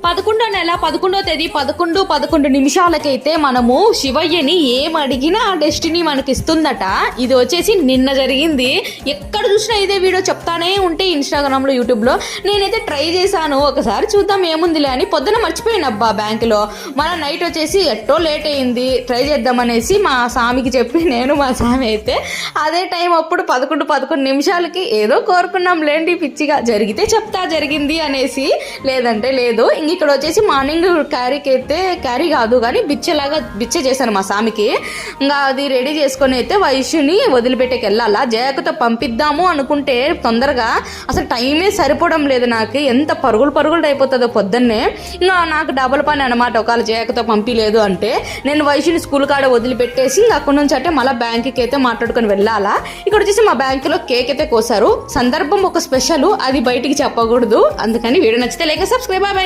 11వ నెల 11వ తేదీ 11 నిమిషాలకైతే మనము శివయ్యని ఏం అడిగినా ఆ డెస్టినీ మనకి ఇస్తుందట. ఇది వచ్చేసి నిన్న జరిగింది. ఎక్కడ చూసినా ఇదే వీడియో చెప్తానే ఉంటే ఇన్స్టాగ్రామ్లో, యూట్యూబ్లో. నేనైతే ట్రై చేశాను, ఒకసారి చూద్దాం ఏముందిలే అని. పొద్దున మర్చిపోయాను అబ్బా బ్యాంకులో. మన నైట్ వచ్చేసి ఎట్టో లేట్ అయింది, ట్రై చేద్దామనేసి మా స్వామికి చెప్పి నేను మా స్వామి అయితే అదే టైం అప్పుడు 11 నిమిషాలకి ఏదో కోరుకున్నాం లేండి పిచ్చిగా. జరిగితే చెప్తా జరిగింది అనేసి, లేదంటే లేదు. ఇక్కడ వచ్చేసి మార్నింగ్ క్యారీకి అయితే క్యారీ కాదు కానీ బిచ్చ చేశాను మా స్వామికి. ఇంకా అది రెడీ చేసుకొని అయితే వైశ్యుని వదిలిపెట్టేకి వెళ్ళాలా. జయకతో పంపిద్దాము అనుకుంటే తొందరగా అసలు టైమే సరిపోవడం లేదు నాకు. ఎంత పరుగులు అయిపోతుందో పొద్దున్నే. ఇంకా నాకు డబల్ పని అనమాట. ఒకవేళ జయకతో పంపించలేదు అంటే నేను వైశ్యుని స్కూల్ కాడ వదిలిపెట్టేసి ఇంకా అక్కడి నుంచి అంటే మళ్ళీ బ్యాంకుకి అయితే మాట్లాడుకొని వెళ్ళాలా. ఇక్కడ వచ్చేసి మా బ్యాంకులో కేక్ అయితే కోసారు. సందర్భం ఒక స్పెషల్, అది బయటికి చెప్పకూడదు. అందుకని వీడియో నచ్చితే లైక్, సబ్స్క్రైబ్. బాయ్.